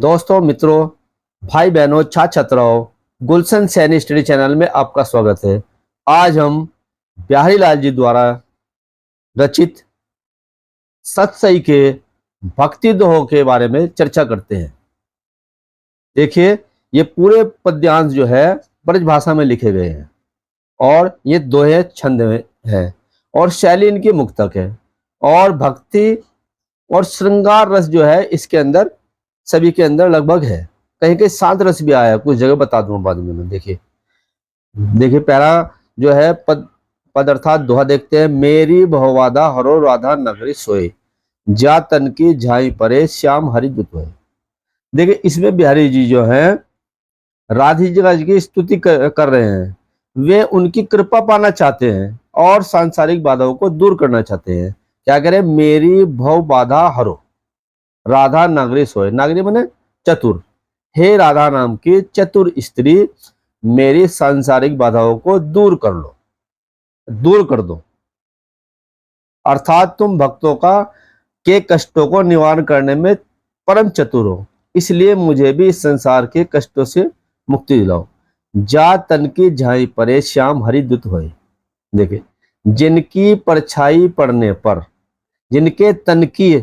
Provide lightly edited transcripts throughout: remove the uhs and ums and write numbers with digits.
दोस्तों, मित्रों, भाई बहनों, छात्र छात्राओं, गुलशन सैनी स्टडी चैनल में आपका स्वागत है। आज हम बिहारी लाल जी द्वारा रचित सतसई के भक्ति दोहों के बारे में चर्चा करते हैं। देखिए, ये पूरे पद्यांश जो है ब्रज भाषा में लिखे गए हैं और ये दोहे छंद में है और शैली इनकी मुक्तक है और भक्ति और श्रृंगार रस जो है इसके अंदर सभी के अंदर लगभग है। कहीं कहीं शांत रस भी आया, कुछ जगह बता दूंगा बाद में। देखिए पहला जो है पद अर्थात दोहा देखते हैं। मेरी भववादा हरो राधा नगरी सोए, जा तन की झाई परे श्याम हरि दुत होए। देखिए, इसमें बिहारी जी जो है राधिका जी की स्तुति कर रहे हैं। वे उनकी कृपा पाना चाहते हैं और सांसारिक बाधाओं को दूर करना चाहते हैं। क्या करें? मेरी भव बाधा हरो राधा नागरी सोए। नागरी माने चतुर। हे राधा नाम की चतुर स्त्री, मेरी सांसारिक बाधाओं को दूर कर दो। अर्थात तुम भक्तों के कष्टों को निवारण करने में परम चतुर हो, इसलिए मुझे भी इस संसार के कष्टों से मुक्ति दिलाओ। जा तन की झाई परे श्याम हरि दुत होए। देखिए, जिनकी परछाई पड़ने पर, जिनके तन की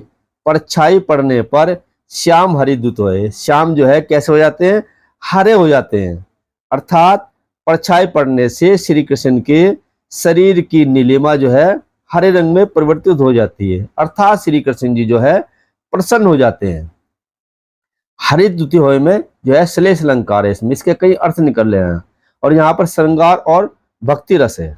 परछाई पड़ने पर श्याम हरि दुत होए। श्याम जो है कैसे हो जाते हैं? हरे हो जाते हैं। अर्थात परछाई पड़ने से श्री कृष्ण के शरीर की नीलिमा जो है हरे रंग में परिवर्तित हो जाती है। अर्थात श्री कृष्ण जी जो है प्रसन्न हो जाते हैं। हरि द्युति होए में जो है श्लेष अलंकार है, इसमें इसके कई अर्थ निकल रहे हैं और यहाँ पर श्रृंगार और भक्ति रस है।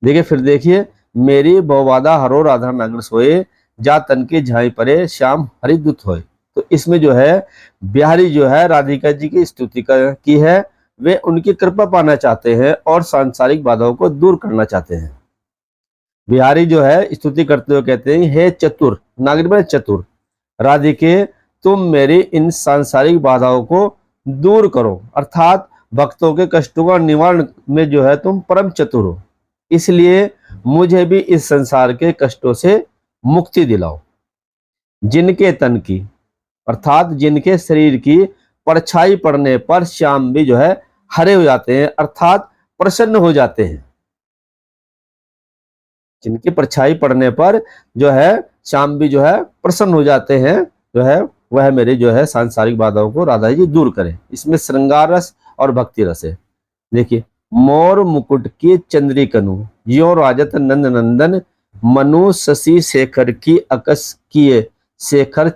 देखिए, फिर देखिए, मेरी भववादा हरो राधा नागर सोए, जा तन की झाई परे श्याम हरि दुत होए। तो इसमें जो है बिहारी जो है राधिका जी की स्तुति की है। वे उनकी कृपा पाना चाहते हैं और सांसारिक बाधाओं को दूर करना चाहते हैं। बिहारी जो है स्तुति करते हुए कहते हैं, हे चतुर, नागरिक में चतुर राधिके, तुम मेरी इन सांसारिक बाधाओं को दूर करो। अर्थात भक्तों के कष्टों का निवारण में जो है तुम परम चतुर हो, इसलिए मुझे भी इस संसार के कष्टों से मुक्ति दिलाओ। जिनके तन की अर्थात जिनके शरीर की परछाई पड़ने पर श्याम भी जो है हरे हो जाते हैं, अर्थात प्रसन्न हो जाते हैं। जिनकी परछाई पड़ने पर जो है श्याम भी जो है प्रसन्न हो जाते हैं, जो है वह मेरे जो है सांसारिक बाधाओं को राधा जी दूर करें। इसमें श्रृंगार रस और भक्ति रस है। देखिए, मोर मुकुट की चंद्री कनु, यो राजत नंद नंदन, मनु शशि शेखर की अकस किए, शेखर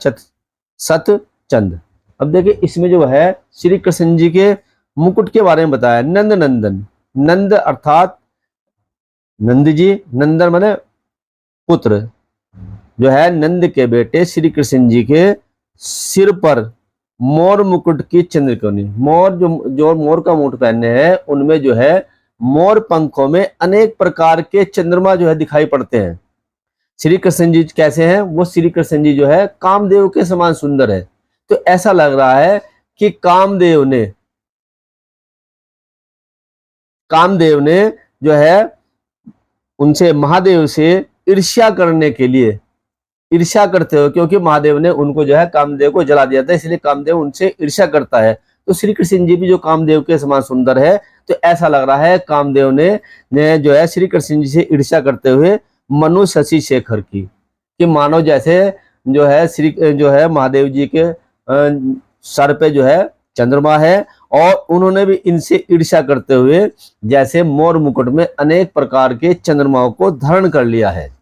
सत चंद। अब देखिए, इसमें जो है श्री कृष्ण जी के मुकुट के बारे में बताया। नंद नंदन, नंद अर्थात नंद जी, नंदन माने पुत्र, जो है नंद के बेटे श्री कृष्ण जी के सिर पर मोर मुकुट की चंद्रकोनी, मोर जो मोर का मुकुट पहने हैं उनमें जो है मोर पंखों में अनेक प्रकार के चंद्रमा जो है दिखाई पड़ते हैं। श्री कृष्ण जी कैसे हैं? वो श्री कृष्ण जी जो है कामदेव के समान सुंदर है। तो ऐसा लग रहा है कि कामदेव ने जो है उनसे, महादेव से ईर्ष्या करने के लिए, ईर्ष्या करते हो, क्योंकि महादेव ने उनको जो है कामदेव को जला दिया था, इसलिए कामदेव उनसे ईर्ष्या करता है। तो श्री कृष्ण जी भी जो कामदेव के समान सुंदर है, तो ऐसा लग रहा है कामदेव ने जो है श्री कृष्ण जी से ईर्ष्या करते हुए मनु शशि शेखर की, कि मानो जैसे जो है जो है महादेव जी के सर पे जो है चंद्रमा है और उन्होंने भी इनसे ईर्ष्या करते हुए जैसे मोर मुकुट में अनेक प्रकार के चंद्रमाओं को धारण कर लिया है।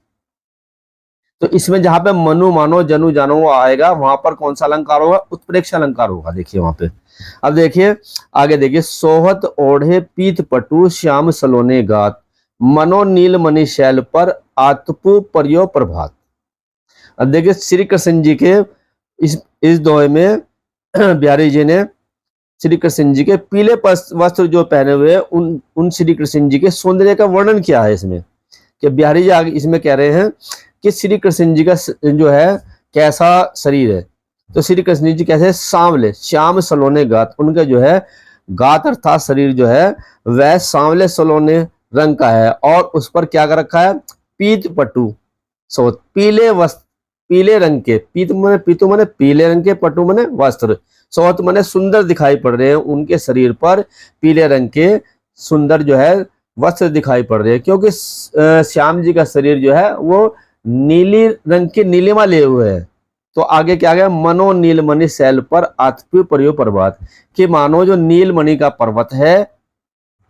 तो इसमें जहां पे मनु मानो जनु जानो आएगा, वहां पर कौन सा अलंकार होगा? उत्प्रेक्षा अलंकार होगा। देखिए वहां पे, अब देखिए आगे देखिए, सोहत ओढ़े पीत पटु श्याम सलोने गात, मनो नील मणि शैल पर आतपु पर्यो प्रभात। अब देखिए, श्री कृष्ण जी के इस दोहे में बिहारी जी ने श्री कृष्ण जी के पीले वस्त्र जो पहने हुए उन श्री कृष्ण जी के सौंदर्य का वर्णन किया है इसमें, कि बिहारी जी आगे इसमें कह रहे हैं कि श्री कृष्ण जी का जो है कैसा शरीर है। तो श्री कृष्ण जी कैसे? सांवले, श्याम सलोने गात, उनका जो है गात अर्थात शरीर जो है वह सांवले सलोने रंग का है और उस पर क्या कर रखा है? पीत पटु, पीले वस्त्र पीले रंग के, पीतू माने पीले रंग के, पटु माने वस्त्र, सौत माने सुंदर दिखाई पड़ रहे हैं, उनके शरीर पर पीले रंग के सुंदर जो है वस्त्र दिखाई पड़ रहे हैं, क्योंकि श्याम जी का शरीर जो है वो नीली रंग की नीलिमा लिए हुए है। तो आगे क्या गया, मनो नीलमणि शैल पर आतप्यु पर्यो प्रभात, कि मानो जो नीलमणि का पर्वत है,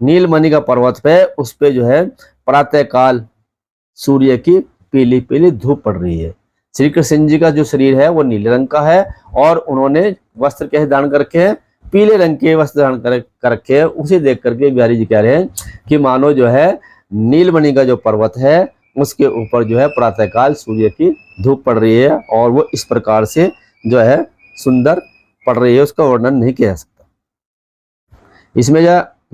नीलमणि का पर्वत पे उस पे जो है प्रातः काल सूर्य की पीली पीली धूप पड़ रही है। श्री कृष्ण जी का जो शरीर है वो नीले रंग का है और उन्होंने वस्त्र कैसे धारण कर रखे हैं, पीले रंग के वस्त्र धारण कर रखे हैं। उसे देख करके बिहारी जी कह रहे हैं कि मानो जो है नीलमणि का जो पर्वत है उसके ऊपर जो है प्रातःकाल सूर्य की धूप पड़ रही है और वो इस प्रकार से जो है सुंदर पड़ रही है, उसका वर्णन नहीं किया जा सकता। इसमें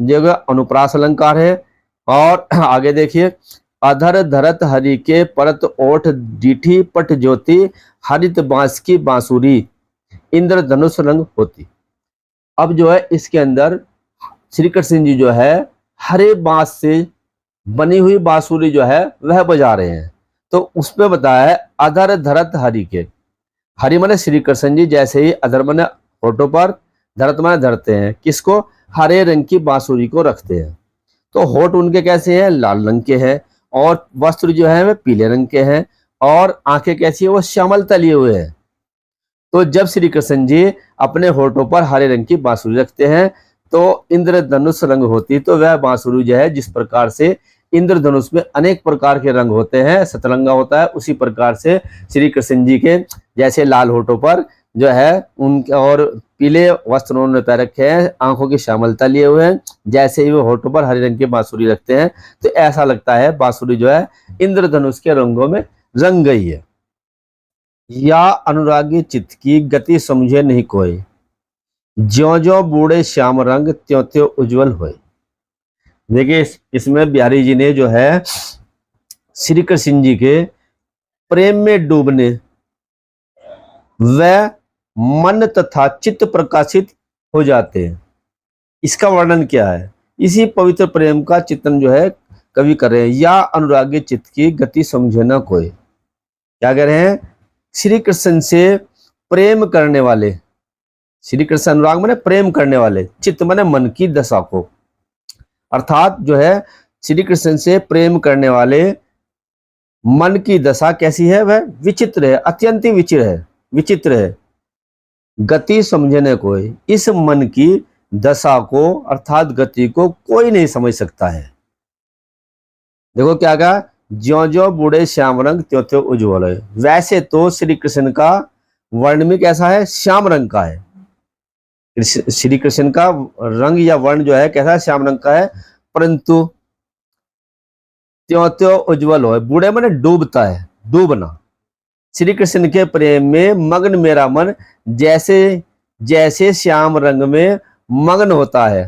जो अनुप्रास अलंकार है। और आगे देखिए, अधर धरत हरि के परत ओठ डीठी पट ज्योति हरित बांस की बांसुरी इंद्रधनुष रंग होती। अब जो है इसके अंदर श्री कृष्ण जी जो है हरे बांस से बनी हुई बांसुरी जो है वह बजा रहे हैं। तो उस पे बताया है अधर धरत हरि के, हरि माने श्री कृष्ण जी, जैसे ही अधर माने होठों पर, धरत माने धरते हैं, किसको, हरे रंग की बांसुरी को रखते हैं। तो होठ उनके कैसे हैं, लाल रंग के हैं, और वस्त्र जो है वे पीले रंग के हैं, और आंखें कैसी है, वो श्यामल तलिए हुए हैं। तो जब श्री कृष्ण जी अपने होठों पर हरे रंग की बांसुरी रखते हैं तो इंद्रधनुष रंग होती। तो वह बांसुरी जो है, जिस प्रकार से इंद्रधनुष में अनेक प्रकार के रंग होते हैं, सतरंगा होता है, उसी प्रकार से श्री कृष्ण जी के जैसे लाल होठों पर जो है उनके और पीले वस्त्र उन्होंने पहन रखे हैं, आंखों की श्यामलता लिए हुए हैं, जैसे ही वो होठों पर हरे रंग की बांसुरी रखते हैं तो ऐसा लगता है बांसुरी जो है इंद्रधनुष के रंगों में रंग गई है। या अनुरागी चित्त की गति समझे नहीं कोई, ज्यो ज्यो बूढ़े श्याम रंग त्यों त्यों उज्जवल होए। देखिए इसमें बिहारी जी ने जो है श्री कृष्ण जी के प्रेम में डूबने व मन तथा चित्त प्रकाशित हो जाते हैं, इसका वर्णन क्या है, इसी पवित्र प्रेम का चिंतन जो है कवि कर रहे हैं। या अनुरागी चित्त की गति समझे ना कोई, क्या कह रहे हैं, श्री कृष्ण से प्रेम करने वाले, श्री कृष्ण अनुराग माने प्रेम करने वाले, चित्त माने मन की दशा को, अर्थात जो है श्री कृष्ण से प्रेम करने वाले मन की दशा कैसी है, वह विचित्र है, अत्यंत ही विचित्र है। गति समझने कोई, इस मन की दशा को अर्थात गति को कोई नहीं समझ सकता है। देखो क्या कहा, ज्यो ज्यो बूढ़े श्याम रंग त्यों त्यों उज्ज्वल है। वैसे तो श्री कृष्ण का वर्ण में कैसा है, श्याम रंग का है, श्री कृष्ण का रंग या वर्ण जो है कैसा है, श्याम रंग का है, परंतु त्यों त्यों उज्जवल हो, बूढ़े माने डूबता है, डूबना। श्री कृष्ण के प्रेम में मग्न मेरा मन जैसे जैसे श्याम रंग में मग्न होता है,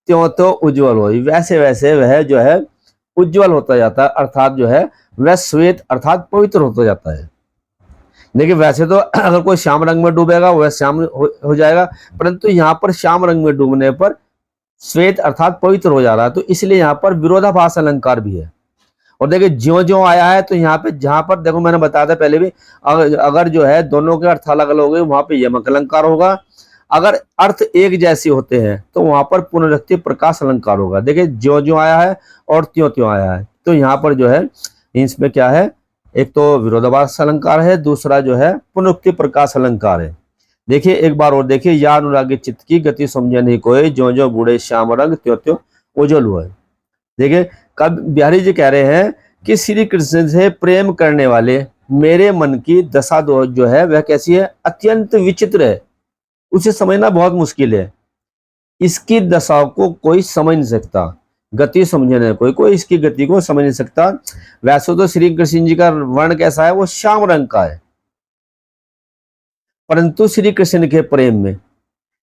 त्यों त्यों उज्जवल हो, वैसे वैसे वह जो है उज्जवल होता जाता है, अर्थात जो है वह श्वेत अर्थात पवित्र होता जाता है। देखिए वैसे तो अगर कोई श्याम रंग में डूबेगा वह श्याम हो जाएगा, परंतु यहाँ पर श्याम रंग में डूबने पर श्वेत अर्थात पवित्र हो जा रहा है, तो इसलिए यहाँ पर विरोधाभास अलंकार भी है। और देखिए ज्यो ज्यो आया है तो यहाँ पे, जहां पर देखो मैंने बताया था पहले भी, अगर जो है दोनों के अर्थ अलग अलग हो गए वहां पे यमक अलंकार होगा, अगर अर्थ एक जैसे होते हैं तो वहां पर पुनरुक्ति प्रकाश अलंकार होगा। देखिए ज्यो ज्यो आया है और त्यों त्यों आया है, तो यहाँ पर जो है इसमें क्या है, एक तो विरोधाभास अलंकार है, दूसरा जो है पुनरुक्ति प्रकाश अलंकार है। देखिए एक बार और देखिए, या अनुरागी चित्त की गति समझे नहीं कोई, ज्यो ज्यो बूढ़े श्याम रंग त्यों त्यों उज्जवल हुए। देखिए कब बिहारी जी कह रहे हैं कि श्री कृष्ण से प्रेम करने वाले मेरे मन की दशा जो है वह कैसी है, अत्यंत विचित्र है, उसे समझना बहुत मुश्किल है, इसकी दशा को कोई समझ नहीं सकता, गति समझने कोई इसकी गति को समझ नहीं सकता। वैसे तो श्री कृष्ण जी का वर्ण कैसा है, वो श्याम रंग का है, परंतु श्री कृष्ण के प्रेम में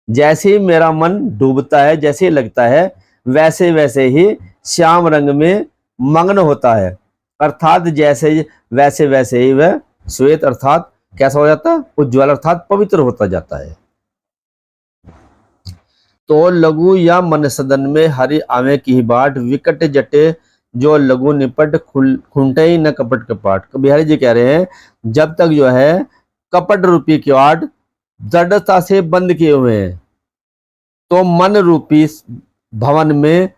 जैसे ही मेरा मन डूबता है, जैसे ही लगता है वैसे वैसे ही श्याम रंग में मग्न होता है, अर्थात जैसे वैसे वैसे ही वह श्वेत अर्थात कैसा हो जाता है, उज्ज्वल अर्थात पवित्र होता जाता है। तो लघु या मन सदन में हरि आवे की बाट विकट जटे जो लघु निपट खुंटे ही न कपट कपाट। बिहारी जी कह रहे हैं जब तक जो है कपट रूपी किवाड़ दृढ़ता से बंद किए हुए हैं तो मन रूपी भवन में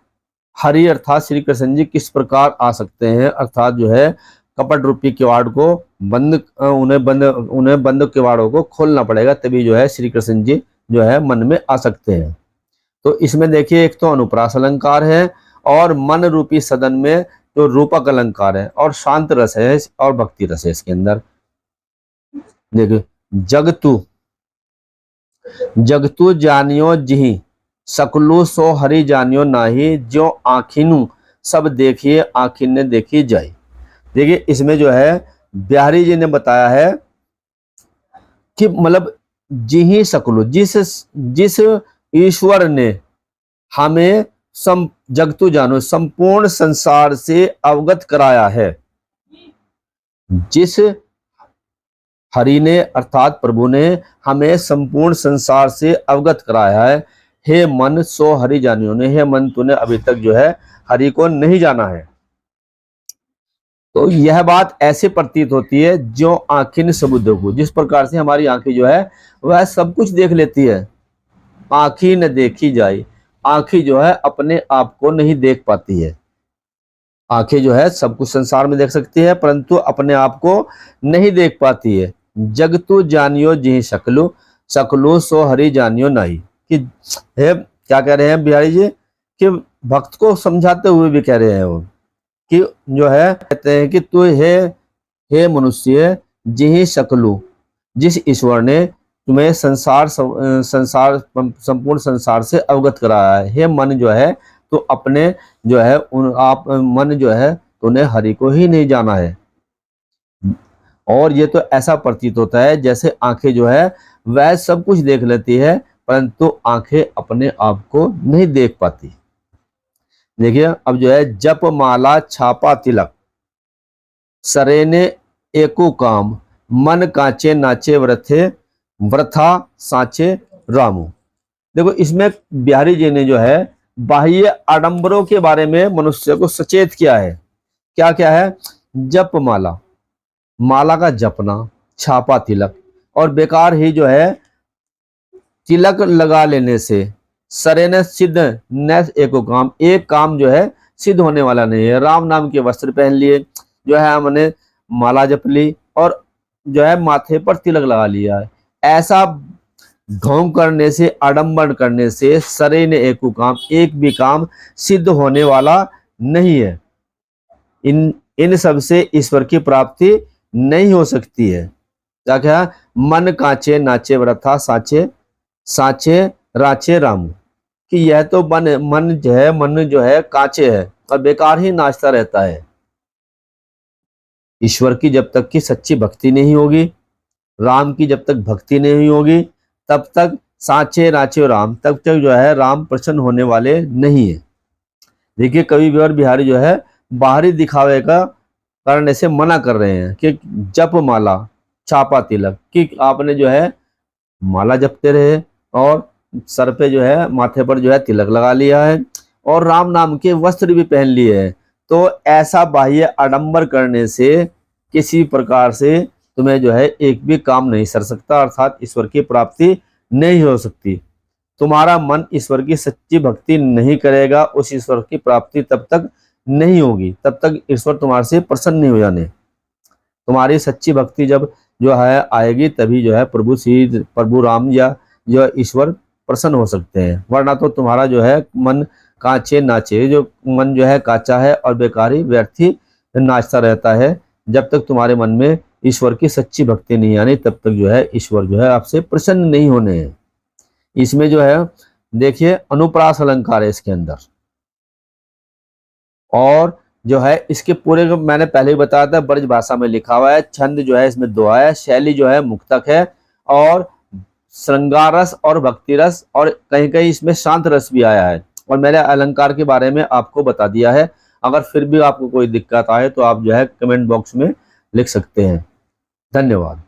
हरि अर्थात श्री कृष्ण जी किस प्रकार आ सकते हैं। अर्थात जो है कपट रूपी किवाड़ को उन्हें बंद किवाड़ों को खोलना पड़ेगा, तभी जो है श्री कृष्ण जी जो है मन में आ सकते हैं। तो इसमें देखिए एक तो अनुप्रास अलंकार है और मन रूपी सदन में जो रूपक अलंकार है और शांत रस है और भक्ति रस है इसके अंदर। देखिए जगतु जानियो जिहि सकलु सो हरि जानियो नाही, जो आखिनु सब देखिए आखिन ने देखी जाए। देखिए इसमें जो है बिहारी जी ने बताया है कि मतलब जिहि सकलु जिस ईश्वर ने हमें जगतु जानो संपूर्ण संसार से अवगत कराया है, जिस हरि ने अर्थात प्रभु ने हमें संपूर्ण संसार से अवगत कराया है। हे मन सो हरि जानियो ने, हे मन तूने अभी तक जो है हरि को नहीं जाना है। तो यह बात ऐसे प्रतीत होती है जो आंखें सबुद्ध को, जिस प्रकार से हमारी आंखें जो है वह सब कुछ देख लेती है। आंखें न देखी जाए, आंखें जो है अपने आप को नहीं देख पाती है। आंखें जो है सब कुछ संसार में देख सकती है परंतु अपने आप को नहीं देख पाती है। जगतु जानियो जिहि सकलु सकलु सो हरि जानियो नहीं, कि है क्या कह रहे हैं बिहारी जी कि भक्त को समझाते हुए भी कह रहे हैं वो कि जो है कहते हैं कि तू हे मनुष्य जिहि सकलु, जिस ईश्वर ने तुम्हें संपूर्ण संसार से अवगत कराया है। हे मन जो है तो अपने जो है मन जो है तूने हरि को ही नहीं जाना है। और ये तो ऐसा प्रतीत होता है जैसे आंखें जो है वह सब कुछ देख लेती है परंतु आंखें अपने आप को नहीं देख पाती। देखिए अब जो है जप माला छापा तिलक सरेने एको काम, मन कांचे नाचे वृथा साचे रामू। देखो इसमें बिहारी जी ने जो है बाह्य आडंबरों के बारे में मनुष्य को सचेत किया है। क्या क्या है? जप माला, माला का जपना, छापा तिलक, और बेकार ही जो है तिलक लगा लेने से सरेने सिद्ध न एको काम, एक काम जो है सिद्ध होने वाला नहीं है। राम नाम के वस्त्र पहन लिए, जो है हमने माला जप ली और जो है माथे पर तिलक लगा लिया है, ऐसा ढोंग करने से, आडंबर करने से सरे ने एको काम, एक भी काम सिद्ध होने वाला नहीं है। इन सब से ईश्वर की प्राप्ति नहीं हो सकती है। क्या क्या? मन कांचे नाचे वृथा साचे राचे रामू, कि यह तो मन जो है कांचे है और बेकार ही नाचता रहता है। ईश्वर की जब तक की सच्ची भक्ति नहीं होगी, राम की जब तक भक्ति नहीं होगी, तब तक साचे राचे राम, तब तक जो है राम प्रसन्न होने वाले नहीं है। देखिए कवि और बिहारी जो है बाहरी दिखावे का करने से मना कर रहे हैं कि जप माला छापा तिलक, कि आपने जो है माला जपते रहे और सर पे जो है माथे पर जो है तिलक लगा लिया है और राम नाम के वस्त्र भी पहन लिए हैं, तो ऐसा बाह्य आडंबर करने से किसी प्रकार से तुम्हें जो है एक भी काम नहीं सर सकता, अर्थात ईश्वर की प्राप्ति नहीं हो सकती। तुम्हारा मन ईश्वर की सच्ची भक्ति नहीं करेगा, उस ईश्वर की प्राप्ति तब तक नहीं होगी, तब तक ईश्वर तुम्हारे से प्रसन्न नहीं हो जाने। तुम्हारी सच्ची भक्ति जब जो है आएगी तभी जो है प्रभु राम या जो ईश्वर प्रसन्न हो सकते हैं, वरना तो तुम्हारा जो है मन कांचे नाचे, जो मन जो है काचा है और बेकारी व्यर्थी नाचता रहता है। जब तक तुम्हारे मन में ईश्वर की सच्ची भक्ति नहीं आनी तब तक जो है ईश्वर जो है आपसे प्रसन्न नहीं होने हैं। इसमें जो है देखिए अनुप्रास अलंकार है इसके अंदर, और जो है इसके पूरे मैंने पहले ही बताया था ब्रज भाषा में लिखा हुआ है। छंद जो है इसमें दोहा है, शैली जो है मुक्तक है और श्रृंगार रस और भक्ति रस और कहीं कहीं इसमें शांत रस भी आया है। और मैंने अलंकार के बारे में आपको बता दिया है। अगर फिर भी आपको कोई दिक्कत आए तो आप जो है कमेंट बॉक्स में लिख सकते हैं। धन्यवाद।